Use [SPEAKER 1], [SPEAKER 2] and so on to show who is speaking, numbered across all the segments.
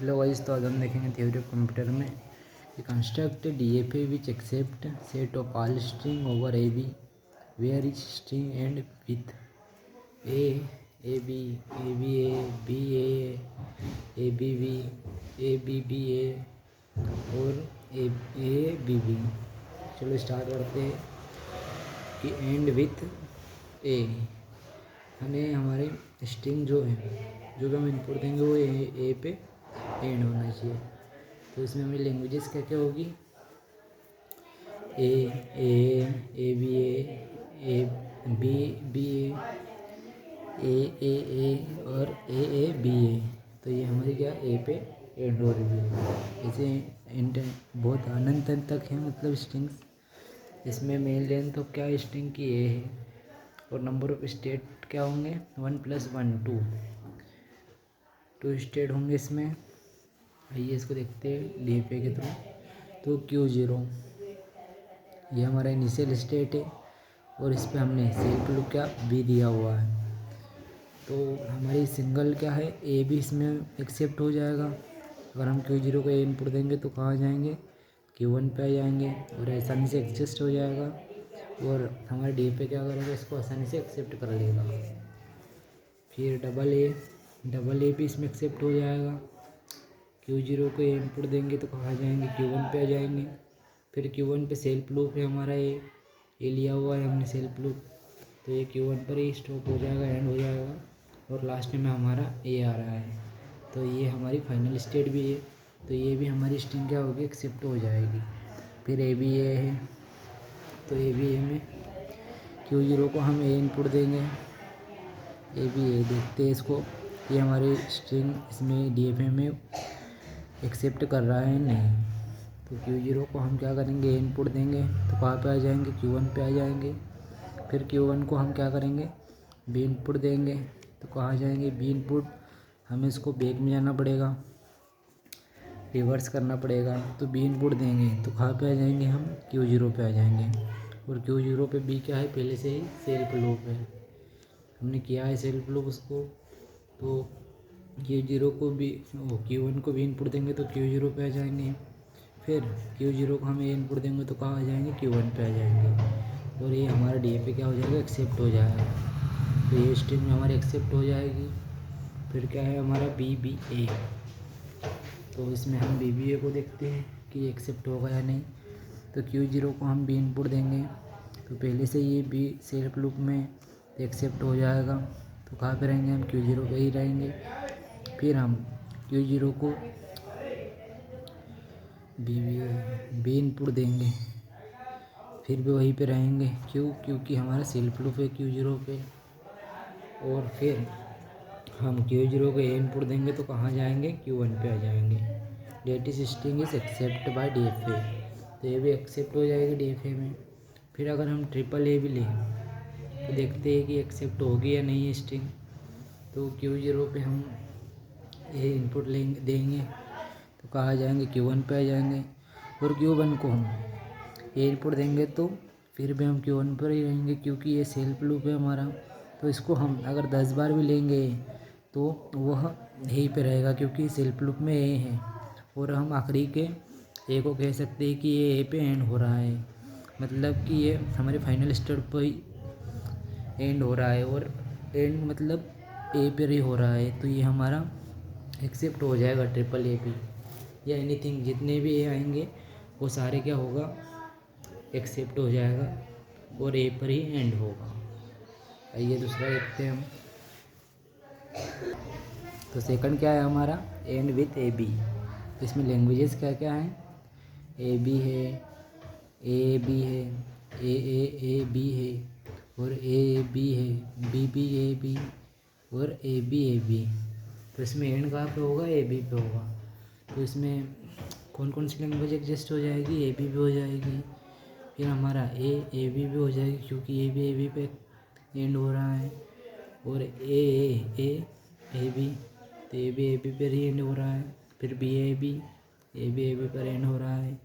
[SPEAKER 1] Hello guys, तो आज हम देखेंगे थ्योरी ऑफ कंप्यूटर में कि construct DFA which accept set of all string over A B where each string end with A B B A B B A और A B B. चलो start करते हैं कि एंड विथ ए, हमें हमारे string जो है जो भी हम इनपुट देंगे वो ए पे एंड होना चाहिए। तो इसमें हमें लैंग्वेजेस क्या क्या होगी, A B A B B A और ए बी ए। तो ये हमारी क्या ए पे एंड हो रही है। इसे एंड बहुत अनंत तक है, मतलब स्ट्रिंग्स। इसमें मेन लेंथ तो क्या स्ट्रिंग की ए है और नंबर ऑफ स्टेट क्या होंगे 1 + 1 2 स्टेट होंगे इसमें। आइए इसको देखते हैं डीएफए के थ्रू। तो Q0 ये हमारा इनिशियल स्टेट है और इस पर हमने सेल्फ लूप क्या भी दिया हुआ है। तो हमारी सिंगल क्या है ए भी इसमें एक्सेप्ट हो जाएगा। अगर हम Q0 को ए इनपुट देंगे तो कहाँ जाएंगे, Q1 पे आ जाएंगे और आसानी से एडजस्ट हो जाएगा और हमारे डीएफए क्या करेगा, इसको आसानी से एक्सेप्ट कर लेगा। फिर डबल ए भी इसमें एक्सेप्ट हो जाएगा। Q0 को इनपुट देंगे तो कहाँ जाएंगे, Q1 पे आ जाएंगे। फिर Q1 पे सेल्फ लूप है हमारा, ये लिया हुआ है हमने सेल्फ लूप, तो ये Q1 पर ही स्टॉप हो जाएगा, एंड हो जाएगा और लास्ट में हमारा ए आ रहा है। तो ये हमारी फाइनल स्टेट भी है, तो ये भी हमारी स्ट्रिंग क्या होगी, एक्सेप्ट हो जाएगी। फिर ए भी ए है, तो ए भी ए में Q0 को हम ए इनपुट देंगे, ए भी ए देखते हैं इसको, ये हमारी स्ट्रिंग इसमें डीएफए में एक्सेप्ट कर रहा है नहीं। तो Q0 को हम क्या करेंगे, इनपुट देंगे तो कहाँ पे आ जाएंगे, Q1 पे आ जाएंगे। फिर Q1 को हम क्या करेंगे, बी इनपुट देंगे तो कहाँ जाएंगे, बी इनपुट। हमें इसको बैक में जाना पड़ेगा, रिवर्स करना पड़ेगा। तो बी इनपुट देंगे तो कहाँ पे आ जाएंगे, हम Q0 पे आ जाएंगे। और Q0 पे बी क्या है, पहले से ही सेल्फ लूप है, हमने किया है सेल्फ लूप उसको। तो Q0 को भी Q1 को भी इनपुट देंगे तो Q0 पे आ जाएंगे। फिर Q0 को हम ए इनपुट देंगे तो कहाँ आ जाएंगे, Q1 पे आ जाएंगे और ये हमारा डीएफए क्या हो जाएगा, एक्सेप्ट हो जाएगा। तो ये स्ट्रिंग हमारी एक्सेप्ट हो जाएगी। फिर क्या है हमारा BBA, तो इसमें हम BBA को देखते हैं कि एक्सेप्ट होगा या नहीं। तो Q0 को हम बी इनपुट देंगे तो पहले से ये बी सेल्फ लूप में एक्सेप्ट हो जाएगा। तो कहाँ पे रहेंगे, हम Q0 पे ही रहेंगे। फिर हम Q0 को बी इनपुट देंगे, फिर भी वहीं पे रहेंगे, क्योंकि हमारा सेल्फ लूप है Q0 पे। और फिर हम Q0 को ए इनपुट देंगे तो कहाँ जाएंगे, Q1 पे आ जाएंगे। That is string is accept by DFA, तो ये भी एक्सेप्ट हो जाएगी डीएफए में। फिर अगर हम ट्रिपल ए भी लें तो देखते हैं कि एक्सेप्ट होगी या नहीं है स्ट्रिंग। तो Q0 पे हम ए इनपुट देंगे तो कहाँ जाएंगे, Q1 पे आ जाएंगे। और Q1 को हम ए इनपुट देंगे तो फिर भी हम Q1 पर ही रहेंगे, क्योंकि ये सेल्फ लूप है हमारा। तो इसको हम अगर 10 बार भी लेंगे तो वह यहीं पे रहेगा, क्योंकि सेल्फ लूप में ए है। और हम आखिरी के ए को कह सकते हैं कि ये ए पे एंड हो रहा है, मतलब कि ये हमारे फाइनल स्टेट पर ही एंड हो रहा है और एंड मतलब ए पर ही हो रहा है। तो ये हमारा एक्सेप्ट हो जाएगा ट्रिपल ए भी, या एनीथिंग जितने भी ए आएंगे वो सारे क्या होगा, एक्सेप्ट हो जाएगा और ए पर ही एंड होगा। आइए दूसरा देखते हैं हम। तो सेकंड क्या है हमारा, एंड विथ ए बी। इसमें लैंग्वेजेस क्या क्या हैं, ए बी है, ए बी है, ए बी है और ए बी है, बी ए बी और ए बी। तो इसमें एंड कहाँ पे होगा, ए बी पे होगा। तो इसमें कौन कौन सी लैंग्वेज एग्जिस्ट हो जाएगी, ए बी भी हो जाएगी। फिर हमारा ए बी भी हो जाएगी, क्योंकि ए बी पे एंड हो रहा है। और ए बी, तो ए बी पर ही एंड हो रहा है। फिर बी ए बी पर एंड हो रहा है।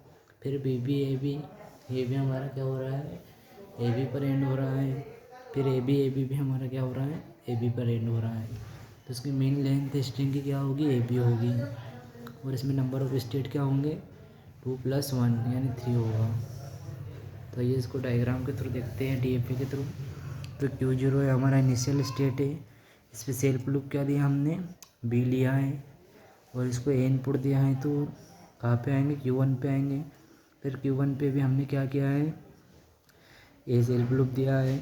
[SPEAKER 1] फिर बी ए बी हमारा क्या हो रहा है, ए बी पर एंड हो रहा है। फिर ए बी भी हमारा क्या हो रहा है, ए बी पर एंड हो रहा है। तो इसकी मेन लेंथ स्ट्रिंग की क्या होगी, ए बी होगी। और इसमें नंबर ऑफ स्टेट क्या होंगे 2 + 1 यानी 3 होगा। तो ये इसको डायग्राम के थ्रू देखते हैं DFA के थ्रू। तो Q0 है हमारा इनिशियल स्टेट है, इस पर सेल्फ लूप क्या दिया हमने B लिया है और इसको A इनपुट दिया है, तो कहाँ पे आएंगे Q1 पे आएंगे। फिर Q1 पे भी हमने क्या किया है A सेल्फ लूप दिया है,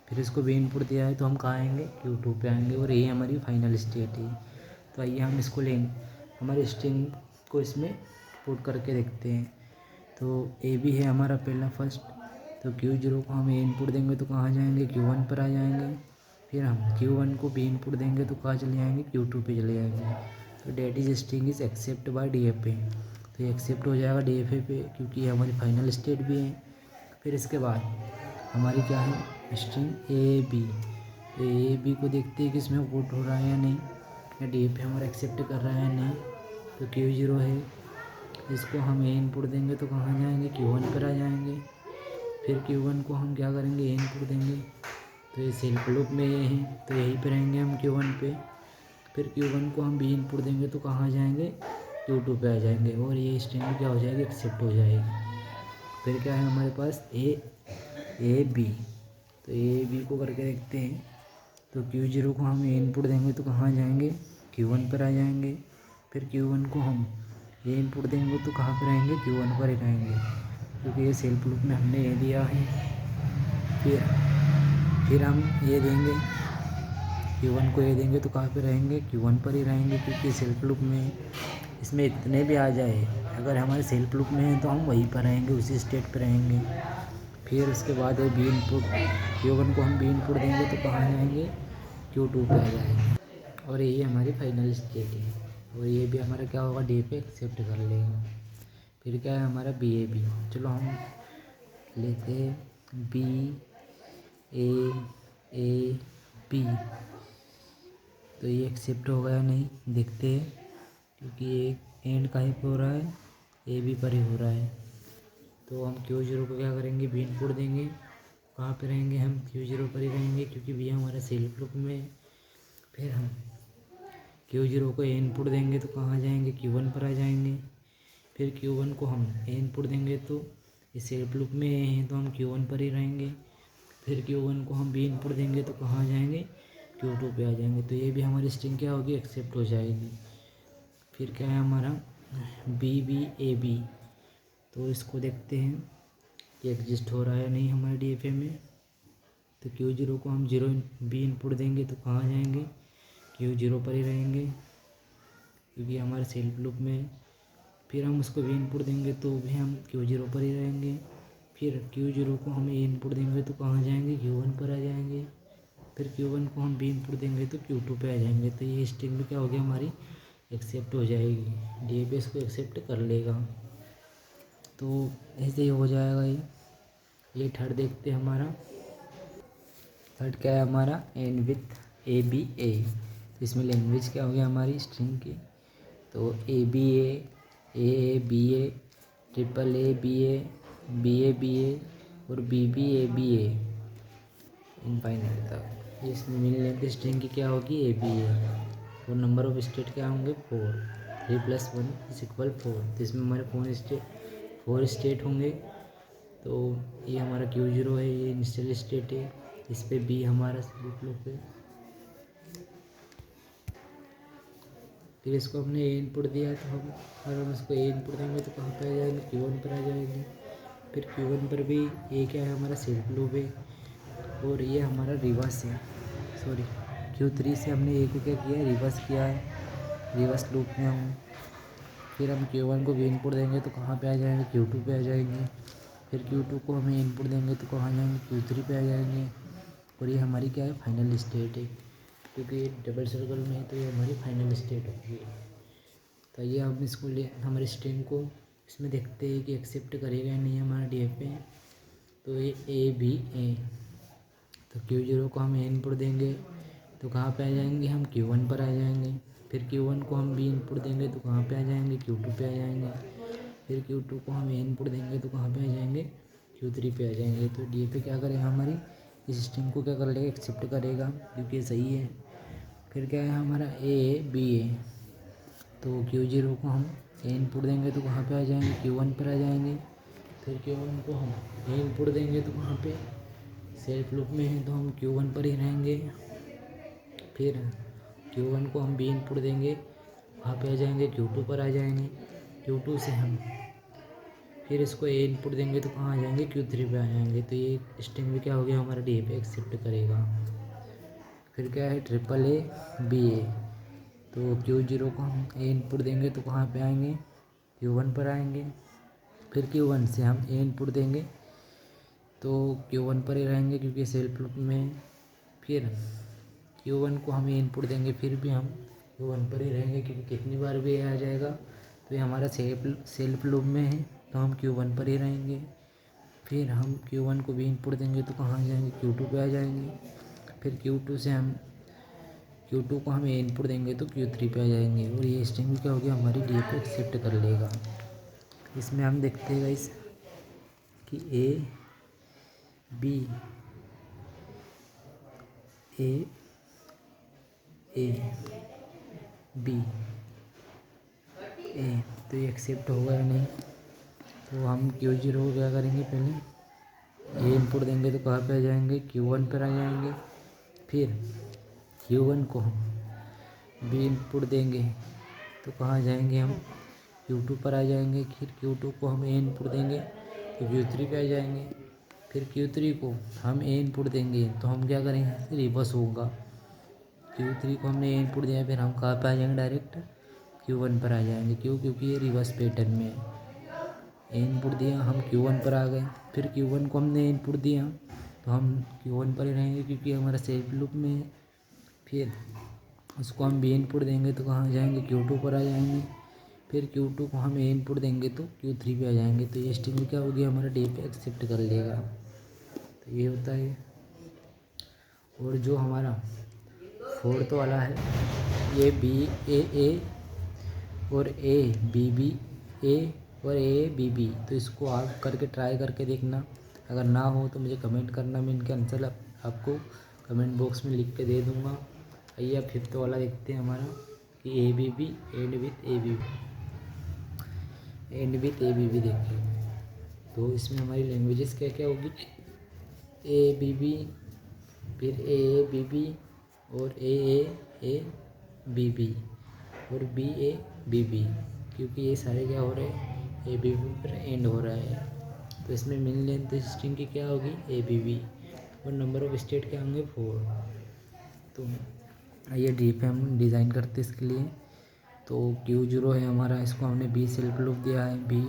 [SPEAKER 1] फिर इसको B इनपुट दिया है, तो हम कहाँ आएंगे Q2 पे आएंगे और ये हमारी फाइनल स्टेट है। तो आइए हम इसको लेंगे हमारे स्ट्रिंग को इसमें पुट करके देखते हैं। तो A भी है हमारा पहला फर्स्ट, तो Q0 को हम A इनपुट देंगे तो कहाँ जाएंगे Q1 पर आ जाएंगे। फिर हम Q1 को B इनपुट देंगे तो कहाँ चले जाएंगे Q2 पे चले जाएंगे। तो that is string is accept by DFA, तो ये एक्सेप्ट हो जाएगा DFA पे क्योंकि ये हमारी फाइनल स्टेट भी है। फिर इसके बाद हमारी क्या है स्ट्रिंग AB, तो AB को देखते हैं कि इसमें कोट हो रहा है या नहीं, या DFA हमारा एक्सेप्ट कर रहा है या नहीं। तो Q0 है, इसको हम A इनपुट देंगे तो कहाँ जाएंगे Q1 पर आ जाएंगे। फिर Q1 को हम क्या करेंगे A इनपुट देंगे, तो ये सेल्फ लूप में ये है तो यहीं पर रहेंगे हम Q1 पे। फिर Q1 को हम B इनपुट देंगे तो कहाँ जाएंगे Q2 पे आ जाएंगे और ये स्ट्रिंग क्या हो जाएगी एक्सेप्ट हो जाएगी। फिर क्या है हमारे पास AB, तो AB को करके देखते हैं। तो Q0 को हम A इनपुट देंगे तो कहाँ जाएंगे Q1 पर आ जाएंगे। फिर Q1 को हम A इनपुट देंगे तो कहाँ पर रहेंगे Q1 पर ही रहेंगे क्योंकि ये सेल्फ लूप में हमने A दिया है। फिर हम ये देंगे Q1 को A देंगे तो कहाँ पे रहेंगे Q1 पर ही रहेंगे क्योंकि सेल्फ लूप में इसमें इतने भी आ जाए अगर हमारे सेल्फ लूप में है तो हम वहीं पर रहेंगे, उसी स्टेट पर रहेंगे। फिर उसके बाद है B इनपुट, Q1 को हम B इनपुट देंगे तो कहाँ जाएंगे Q2 पे आ जाएंगे और यही हमारी फाइनल स्टेट है और ये भी हमारा क्या होगा DFA एक्सेप्ट कर लेगा। फिर क्या है हमारा BAB, चलो हम लेते हैं BAB, तो ये एक्सेप्ट होगा या नहीं देखते हैं क्योंकि ये एंड कहीं पे हो रहा है AB पर ही हो रहा है। तो हम Q0 को क्या करेंगे B इनपुट देंगे, कहाँ पे रहेंगे हम Q0 पर ही रहेंगे क्योंकि B हमारा सेल्फ लूप में है। फिर हम Q0 को A इनपुट देंगे तो कहाँ जाएंगे Q1 पर आ जाएंगे। फिर Q1 को हम A इनपुट देंगे तो इस सेल्फ लूप में है तो हम Q1 पर ही रहेंगे। फिर Q1 को हम B इनपुट देंगे तो कहाँ जाएंगे Q2 पे आ जाएंगे। तो ये भी हमारी स्ट्रिंग क्या होगी एक्सेप्ट हो जाएगी। फिर क्या है हमारा BBAB, तो इसको देखते हैं कि एग्जिस्ट हो रहा है नहीं हमारे DFA में। तो Q0 को हम B इनपुट देंगे तो कहाँ जाएंगे Q0 पर ही रहेंगे क्योंकि हमारे सेल्फ लूप में। फिर हम उसको B इनपुट देंगे तो भी हम Q0 पर ही रहेंगे। फिर Q0 को हम A इनपुट देंगे तो कहाँ जाएंगे Q1 पर आ जाएंगे। फिर Q1 को हम B इनपुट देंगे तो Q2 पे आ जाएंगे। तो ये स्ट्रिंग भी क्या होगी हमारी एक्सेप्ट हो जाएगी, DFA इसको एक्सेप्ट कर लेगा। तो ऐसे ही हो जाएगा ये थर्ड देखते हैं हमारा। थर्ड क्या है हमारा एंड विथ ABA, तो इसमें लैंग्वेज क्या हो गया हमारी स्ट्रिंग की, तो ABA AABA AAA BABA और BBABA इनफाइनाइट तक। इसमें मिल लेंथ स्ट्रिंग की क्या होगी ABA और नंबर ऑफ स्टेट क्या होंगे 4, 3 + 1 = 4। तो इसमें हमारे 4 स्टेट होंगे। तो ये हमारा Q0 है, ये इनिशियल स्टेट है, इस पे B हमारा सेल्फ लूप है। फिर इसको हमने A इनपुट दिया तो हम अगर हम इसको A इनपुट देंगे तो कहाँ पर आ जाएंगे Q1 पर आ जाएंगे। फिर Q1 पर भी A क्या है हमारा सेल्फ लूप है और ये हमारा रिवर्स है, सॉरी Q3 से हमने A को क्या किया है रिवर्स किया है, रिवर्स लूप में हम। फिर हम Q1 को B इनपुट देंगे तो कहाँ पे आ जाएंगे Q2 पे आ जाएंगे। फिर Q2 को हमें इनपुट देंगे तो कहाँ जाएंगे Q3 पे आ जाएंगे और ये हमारी क्या है फाइनल स्टेट है क्योंकि ये डबल सर्कल में है तो ये हमारी फाइनल स्टेट होगी। तो ये हम इसको हमारे स्ट्रिंग को इसमें देखते हैं कि एक्सेप्ट करेगा या नहीं हमारा DFA। तो ये ABA, तो Q0 को हम A इनपुट देंगे तो कहाँ पे आ जाएंगे हम Q1 पर आ जाएंगे। फिर Q1 को हम B इनपुट देंगे तो कहाँ पे आ जाएंगे Q2 पे आ जाएंगे। फिर Q2 को हम A इनपुट देंगे तो कहाँ पे आ जाएंगे Q3 पे आ जाएंगे। तो DFA क्या करेगा हमारी इस स्ट्रिंग को क्या कर लेगा एक्सेप्ट करेगा क्योंकि ये सही है। फिर क्या है हमारा ABA, तो Q0 को हम ए इनपुट देंगे तो कहाँ पे आ जाएंगे, Q1 पर आ जाएंगे। फिर Q1 को हम ए इनपुट देंगे तो कहाँ पे, सेल्फ लूप में है तो हम Q1 पर ही रहेंगे। फिर Q1 को हम बी इनपुट देंगे, वहाँ पे आ जाएंगे, Q2 पर आ जाएंगे। Q2 से हम फिर इसको ए इनपुट देंगे तो कहाँ आ जाएंगे, Q3 पे आ जाएंगे। तो ये स्ट्रिंग भी क्या हो गया, हमारा डी पे एक्सेप्ट करेगा। फिर क्या है, ट्रिपल ए बी ए, तो Q0 को हम ए इनपुट देंगे तो कहाँ पे आएंगे, Q1 पर आएंगे। फिर Q1 से हम ए इनपुट देंगे तो Q1 पर ही रहेंगे क्योंकि सेल्फ लूप में। फिर Q1 को हम ए इनपुट देंगे, फिर भी हम Q1 पर ही रहेंगे क्योंकि कितनी बार भी ए आ जाएगा तो ये हमारा सेल्फ लूप में है तो हम Q1 पर ही रहेंगे। फिर हम Q1 को भी इनपुट देंगे तो कहाँ आ जाएंगे, Q2 पे आ जाएंगे। फिर Q2 से हम Q2 को हम ए इनपुट देंगे तो Q3 पे आ जाएंगे। और ये स्ट्रिंग भी क्या हो गया, हमारी डी को एक्सेप्ट कर लेगा। इसमें हम देखते हैं गाइस कि ए बी बी ए, तो ये एक्सेप्ट होगा या नहीं। तो हम Q0 को क्या करेंगे, पहले ए इनपुट देंगे तो कहाँ पे आ जाएंगे, Q1 पर आ जाएंगे। फिर Q1 को हम बी इनपुट देंगे तो कहाँ जाएंगे, हम Q2 पर आ जाएंगे। फिर Q2 को हम ए इनपुट देंगे तो Q3 पे आ जाएंगे। फिर Q3 को हम ए इनपुट देंगे तो हम क्या करेंगे, रिवर्स होगा। Q3 को हमने ए इनपुट दिया, फिर हम कहाँ पे आ जाएंगे, डायरेक्ट Q1 पर आ जाएंगे। क्यों, क्योंकि ये रिवर्स पैटर्न में है। ए इनपुट दिया, हम Q1 पर आ गए। फिर Q1 को हमने इनपुट दिया तो हम Q1 पर ही रहेंगे क्योंकि हमारा सेल्फ लूप में है। फिर उसको हम बी इनपुट देंगे तो कहाँ जाएंगे, Q2 पर आ जाएंगे। फिर Q2 को हम ए इनपुट देंगे तो Q3 पे आ जाएंगे। तो ये स्ट्रिंग क्या होगी, हमारा डी पे एक्सेप्ट कर लेगा। तो ये होता है। और जो हमारा फोर्थ वाला है, ये बी ए और ए बी बी ए और ए बी बी, तो इसको आप करके ट्राई करके देखना। अगर ना हो तो मुझे कमेंट करना, मैं इनके आंसर आपको कमेंट बॉक्स में लिख के दे दूँगा। आइए अब फिफ्थ वाला देखते हैं हमारा कि A B B end with A B B देखिए। तो इसमें हमारी लैंग्वेजेस क्या क्या होगी, ए बी बी, फिर ए बी बी और ए बी बी और बी ए बी बी, क्योंकि ये सारे क्या हो रहे हैं, ए बी बी पर एंड हो रहा है। तो इसमें मेन लेंथ स्ट्रिंग की क्या होगी, ए बी बी, और नंबर ऑफ स्टेट क्या होंगे, 4। तो आइए डी पे हम डिज़ाइन करते हैं इसके लिए। तो Q0 है हमारा, इसको हमने बी सेल्फ लूप दिया है बी।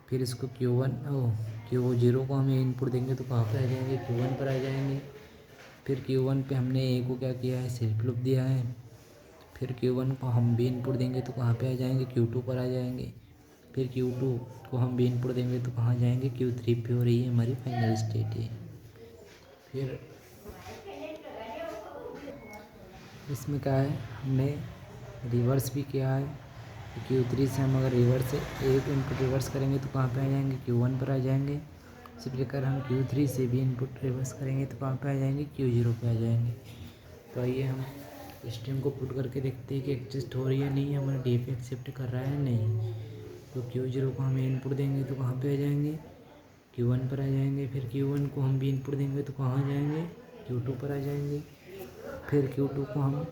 [SPEAKER 1] फिर इसको Q0 को हमें इनपुट देंगे तो कहाँ पे आ जाएंगे, Q1 पर आ जाएंगे। फिर Q1 पे हमने ए को क्या किया है, सेल्फ लूप दिया है। फिर Q1 को हम बी इनपुट देंगे तो कहाँ पे आ जाएंगे, Q2 पर आ जाएंगे। फिर Q2 को हम बी इनपुट देंगे तो कहाँ जाएंगे, Q3 पे, हो रही है हमारी फाइनल स्टेट है। फिर इसमें क्या है, हमने रिवर्स भी किया है। Q3 से हम अगर रिवर्स एक इनपुट रिवर्स करेंगे तो कहाँ पे आ जाएंगे, Q1 पर आ जाएंगे। इसी प्रकार हम Q3 से भी इनपुट रिवर्स करेंगे तो कहाँ पे आ जाएंगे, Q0 पे आ जाएंगे। तो आइए हम स्ट्रिंग को पुट करके देखते हैं कि एग्जिस्ट हो रही है नहीं, हमारा डी पे एक्सेप्ट कर रहा है नहीं। तो Q0 को हम इनपुट देंगे तो कहाँ पे आ जाएंगे, Q1 पर आ जाएंगे। फिर Q1 को हम भी इनपुट देंगे तो कहाँ आ जाएंगे, Q2 पर आ जाएंगे। फिर Q2 को हम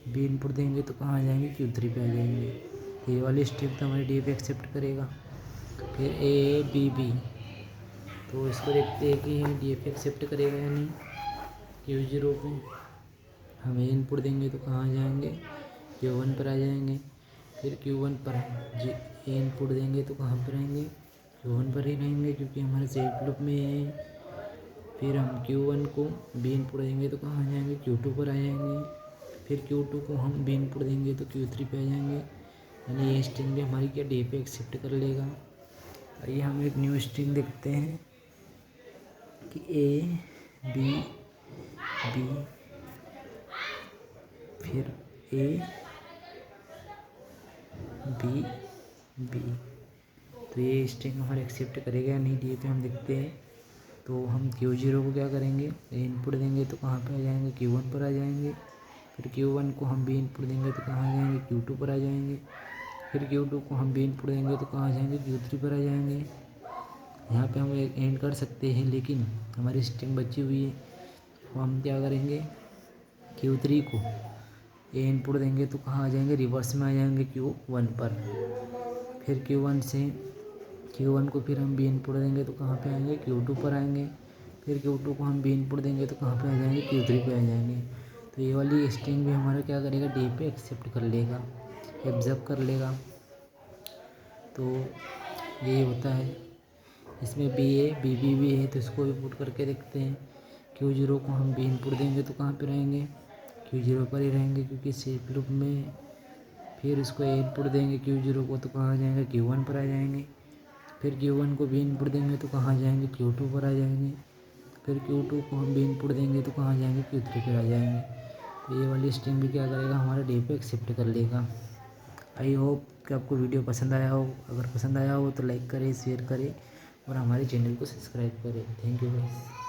[SPEAKER 1] बी इनपुट देंगे तो कहाँ आ जाएंगे, Q3 पे आ जाएंगे। तो ये वाली स्ट्रिंग तो हमारी डी पे एक्सेप्ट करेगा। फिर ए बी बी, तो इसको देखते हैं कि ये डी पे एक्सेप्ट करेगा या नहीं। Q0 पे हम ए इनपुट देंगे तो कहाँ आ जाएंगे, Q1 पर आ जाएंगे। फिर Q1 पर हम ए इनपुट देंगे तो कहाँ पर रहेंगे, Q1 पर ही रहेंगे क्योंकि हमारे सेल्फ लूप में है। फिर हम Q1 को बी इनपुट देंगे तो कहाँ आ जाएंगे, Q2 पर आ जाएंगे। फिर Q2 को हम बी इनपुट देंगे तो Q3 पे आ जाएंगे। यानी ये स्ट्रिंग भी हमारी क्या डी पे एक्सेप्ट कर लेगा। आइए हम एक न्यू स्ट्रिंग देखते हैं कि ए बी बी, फिर ए बी बी, तो ये स्ट्रिंग हमारे एक्सेप्ट करेगा या नहीं डी पे, हम देखते हैं। तो हम Q0 को क्या करेंगे, ए इनपुट देंगे तो कहाँ पे आ जाएंगे, Q1 पर आ जाएंगे। फिर Q1 को हम बी इनपुट देंगे तो कहाँ आ जाएंगे, Q2 पर आ जाएंगे। फिर Q2 को हम भी इनपुट देंगे तो कहाँ जाएंगे, Q3 पर आ जाएंगे। यहाँ पे हम एंड कर सकते हैं, लेकिन हमारी स्ट्रिंग बची हुई है, तो हम क्या करेंगे, Q3 को ए इनपुट देंगे तो कहाँ आ जाएंगे, रिवर्स में आ जाएंगे Q1 पर। फिर Q1 को फिर हम बी इनपुट देंगे तो कहाँ पे आएंगे, Q2 पर आएंगे। फिर Q2 को हम बी इनपुट देंगे तो कहाँ पे आ जाएंगे, Q3 पे आ जाएंगे। तो ये वाली स्ट्रिंग भी हमारा क्या करेगा, डी पे एक्सेप्ट कर लेगा, एब्जॉर्ब कर लेगा। तो ये होता है। इसमें बी है तो इसको भी पुट करके देखते हैं। Q0 को हम बी इनपुट देंगे तो कहाँ पे रहेंगे, Q0 पर ही रहेंगे, क्योंकि सिर्फ लूप में। फिर इसको ए इनपुट देंगे Q0 को तो कहाँ आ जाएंगे, Q1 पर आ जाएंगे। फिर Q1 को बी इनपुट देंगे तो कहाँ आ जाएंगे, Q2 पर आ जाएंगे। फिर Q2 को हम बी इनपुट देंगे तो कहाँ आ जाएंगे, Q3 पर आ जाएंगे। तो ये वाली स्ट्रिंग भी क्या करेगा, हमारा डे पे एक्सेप्ट कर लेगा। आई होप कि आपको वीडियो पसंद आया हो। अगर पसंद आया हो तो लाइक करें, शेयर करें और हमारे चैनल को सब्सक्राइब करें। Thank you guys.